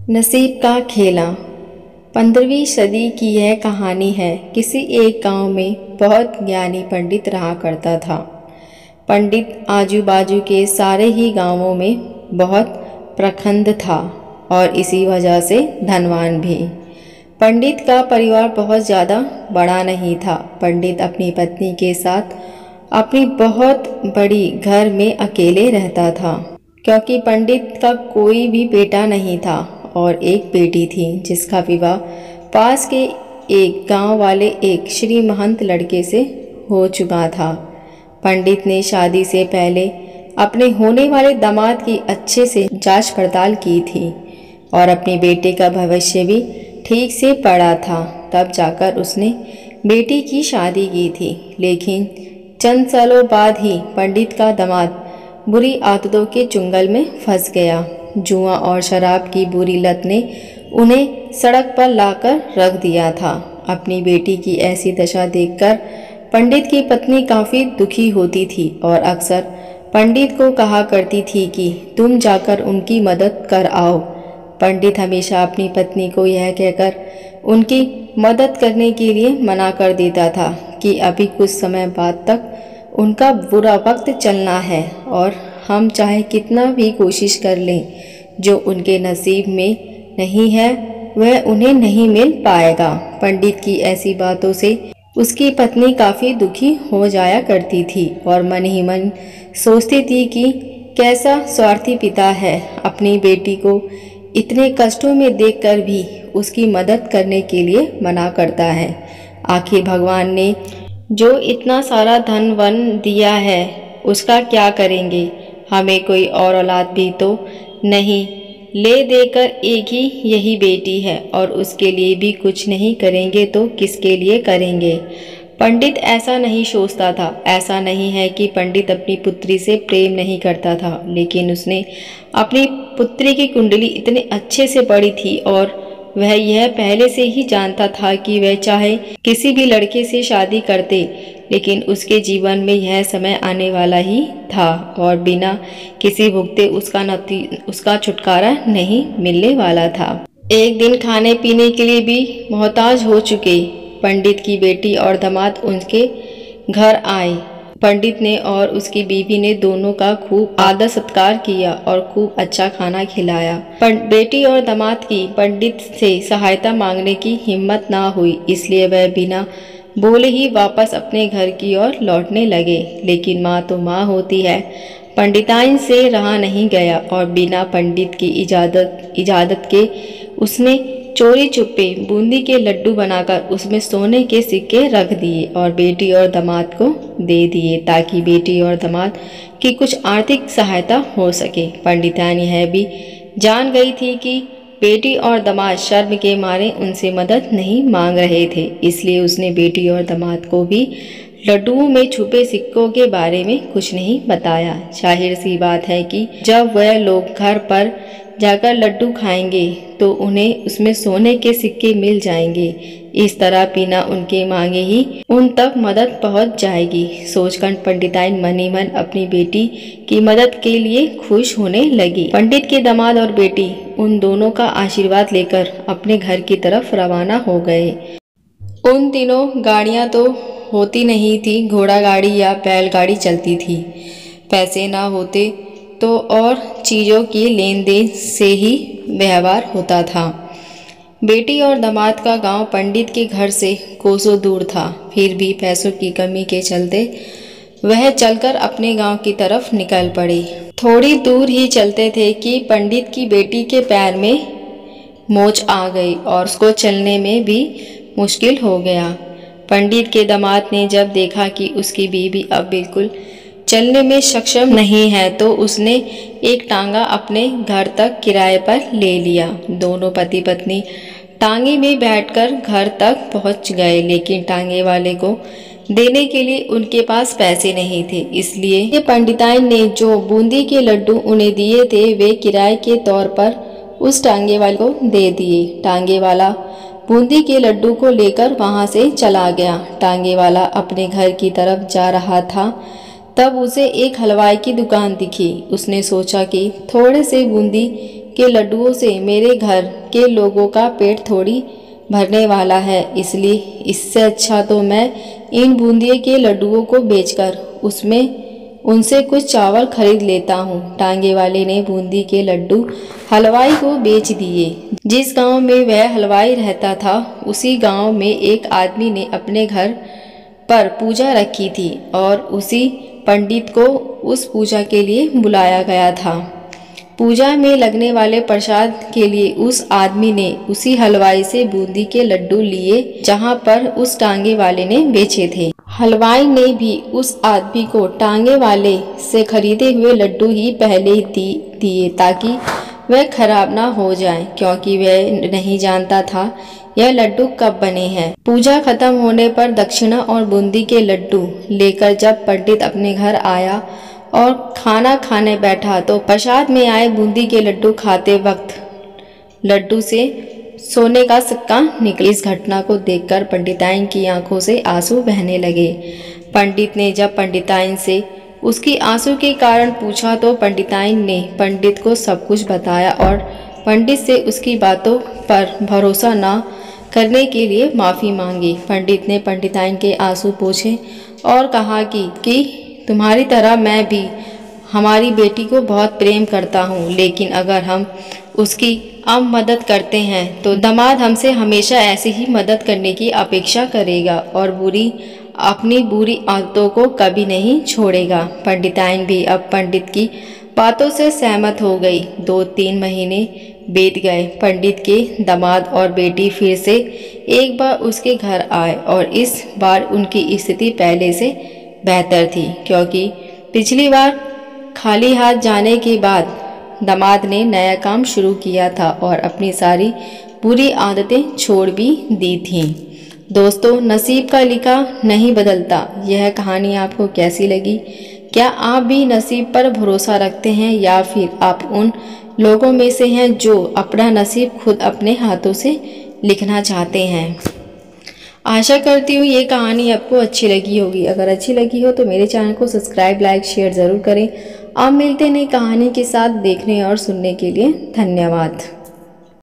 नसीब का खेला। 15वीं सदी की यह कहानी है। किसी एक गांव में बहुत ज्ञानी पंडित रहा करता था। पंडित आजू बाजू के सारे ही गांवों में बहुत प्रखंड था और इसी वजह से धनवान भी। पंडित का परिवार बहुत ज़्यादा बड़ा नहीं था। पंडित अपनी पत्नी के साथ अपनी बहुत बड़ी घर में अकेले रहता था, क्योंकि पंडित का कोई भी बेटा नहीं था और एक बेटी थी जिसका विवाह पास के एक गांव वाले एक श्री महंत लड़के से हो चुका था। पंडित ने शादी से पहले अपने होने वाले दामाद की अच्छे से जांच पड़ताल की थी और अपने बेटे का भविष्य भी ठीक से पढ़ा था। तब जाकर उसने बेटी की शादी की थी। लेकिन चंद सालों बाद ही पंडित का दामाद बुरी आदतों के चुंगल में फंस गया। जुआ और शराब की बुरी लत ने उन्हें सड़क पर लाकर रख दिया था। अपनी बेटी की ऐसी दशा देखकर पंडित की पत्नी काफ़ी दुखी होती थी और अक्सर पंडित को कहा करती थी कि तुम जाकर उनकी मदद कर आओ। पंडित हमेशा अपनी पत्नी को यह कहकर उनकी मदद करने के लिए मना कर देता था कि अभी कुछ समय बाद तक उनका बुरा वक्त चलना है और हम चाहे कितना भी कोशिश कर लें, जो उनके नसीब में नहीं है वह उन्हें नहीं मिल पाएगा। पंडित की ऐसी बातों से उसकी पत्नी काफ़ी दुखी हो जाया करती थी और मन ही मन सोचती थी कि कैसा स्वार्थी पिता है, अपनी बेटी को इतने कष्टों में देखकर भी उसकी मदद करने के लिए मना करता है। आखिर भगवान ने जो इतना सारा धन वन दिया है उसका क्या करेंगे? हमें कोई और औलाद भी तो नहीं, ले देकर एक ही यही बेटी है और उसके लिए भी कुछ नहीं करेंगे तो किसके लिए करेंगे? पंडित ऐसा नहीं सोचता था। ऐसा नहीं है कि पंडित अपनी पुत्री से प्रेम नहीं करता था, लेकिन उसने अपनी पुत्री की कुंडली इतने अच्छे से पढ़ी थी और वह यह पहले से ही जानता था कि वह चाहे किसी भी लड़के से शादी करते, लेकिन उसके जीवन में यह समय आने वाला ही था और बिना किसी भुगते उसका छुटकारा नहीं मिलने वाला था। एक दिन खाने पीने के लिए भी मोहताज हो चुके पंडित की बेटी और दामाद उनके घर आए। पंडित ने और उसकी बीवी ने दोनों का खूब आदर सत्कार किया और खूब अच्छा खाना खिलाया। बेटी और दामाद की पंडित से सहायता मांगने की हिम्मत ना हुई, इसलिए वह बिना बोले ही वापस अपने घर की ओर लौटने लगे। लेकिन माँ तो माँ होती है, पंडिताइन से रहा नहीं गया और बिना पंडित की इजाज़त के उसने चोरी छुपे बूंदी के लड्डू बनाकर उसमें सोने के सिक्के रख दिए और बेटी और दामाद को दे दिए, ताकि बेटी और दामाद की कुछ आर्थिक सहायता हो सके। पंडिताइन यह भी जान गई थी कि बेटी और दामाद शर्म के मारे उनसे मदद नहीं मांग रहे थे, इसलिए उसने बेटी और दामाद को भी लड्डुओं में छुपे सिक्कों के बारे में कुछ नहीं बताया। जाहिर सी बात है कि जब वह लोग घर पर जाकर लड्डू खाएंगे तो उन्हें उसमें सोने के सिक्के मिल जाएंगे। इस तरह बिना उनके मांगे ही उन तक मदद पहुंच जाएगी। सोचकर पंडिताइन मन ही मन अपनी बेटी की मदद के लिए खुश होने लगी। पंडित के दामाद और बेटी उन दोनों का आशीर्वाद लेकर अपने घर की तरफ रवाना हो गए। उन दिनों गाड़ियां तो होती नहीं थी, घोड़ा गाड़ी या बैलगाड़ी चलती थी। पैसे ना होते तो और चीज़ों की लेन देन से ही व्यवहार होता था। बेटी और दामाद का गांव पंडित के घर से कोसों दूर था, फिर भी पैसों की कमी के चलते वह चलकर अपने गांव की तरफ निकल पड़े। थोड़ी दूर ही चलते थे कि पंडित की बेटी के पैर में मोच आ गई और उसको चलने में भी मुश्किल हो गया। पंडित के दामाद ने जब देखा कि उसकी बीवी अब बिल्कुल चलने में सक्षम नहीं है तो उसने एक टांगा अपने घर तक किराए पर ले लिया। दोनों पति पत्नी टांगे में बैठकर घर तक पहुंच गए, लेकिन टांगे वाले को देने के लिए उनके पास पैसे नहीं थे, इसलिए पंडिताइन ने जो बूंदी के लड्डू उन्हें दिए थे वे किराए के तौर पर उस टांगे वाले को दे दिए। टांगे वाला बूंदी के लड्डू को लेकर वहां से चला गया। टांगे वाला अपने घर की तरफ जा रहा था, तब उसे एक हलवाई की दुकान दिखी। उसने सोचा कि थोड़े से बूंदी के लड्डुओं से मेरे घर के लोगों का पेट थोड़ी भरने वाला है, इसलिए इससे अच्छा तो मैं इन बूंदी के लड्डुओं को बेचकर उनसे कुछ चावल खरीद लेता हूँ। टांगे वाले ने बूंदी के लड्डू हलवाई को बेच दिए। जिस गांव में वह हलवाई रहता था, उसी गांव में एक आदमी ने अपने घर पर पूजा रखी थी और उसी पंडित को उस पूजा के लिए बुलाया गया था। पूजा में लगने वाले प्रसाद के लिए उस आदमी ने उसी हलवाई से बूंदी के लड्डू लिए जहां पर उस टांगे वाले ने बेचे थे। हलवाई ने भी उस आदमी को टांगे वाले से खरीदे हुए लड्डू ही पहले दिए ताकि वह खराब ना हो जाए, क्योंकि वह नहीं जानता था यह लड्डू कब बने हैं। पूजा खत्म होने पर दक्षिणा और बूंदी के लड्डू लेकर जब पंडित अपने घर आया और खाना खाने बैठा तो प्रसाद में आए बूंदी के लड्डू खाते वक्त लड्डू से सोने का सिक्का निकला। इस घटना को देखकर पंडिताइन की आंखों से आंसू बहने लगे। पंडित ने जब पंडिताइन से उसकी आंसू के कारण पूछा तो पंडिताइन ने पंडित को सब कुछ बताया और पंडित से उसकी बातों पर भरोसा न करने के लिए माफ़ी मांगी। पंडित ने पंडिताइन के आंसू पोंछे और कहा कि तुम्हारी तरह मैं भी हमारी बेटी को बहुत प्रेम करता हूँ, लेकिन अगर हम उसकी अब मदद करते हैं तो दामाद हमसे हमेशा ऐसे ही मदद करने की अपेक्षा करेगा और अपनी बुरी आदतों को कभी नहीं छोड़ेगा। पंडिताइन भी अब पंडित की बातों से सहमत हो गई। 2-3 महीने बीत गए। पंडित के दामाद और बेटी फिर से एक बार उसके घर आए और इस बार उनकी स्थिति पहले से बेहतर थी, क्योंकि पिछली बार खाली हाथ जाने के बाद दामाद ने नया काम शुरू किया था और अपनी सारी बुरी आदतें छोड़ भी दी थीं। दोस्तों, नसीब का लिखा नहीं बदलता। यह कहानी आपको कैसी लगी? क्या आप भी नसीब पर भरोसा रखते हैं या फिर आप उन लोगों में से हैं जो अपना नसीब खुद अपने हाथों से लिखना चाहते हैं? आशा करती हूँ ये कहानी आपको अच्छी लगी होगी। अगर अच्छी लगी हो तो मेरे चैनल को सब्सक्राइब, लाइक, शेयर ज़रूर करें। आप मिलते हैं नई कहानी के साथ। देखने और सुनने के लिए धन्यवाद।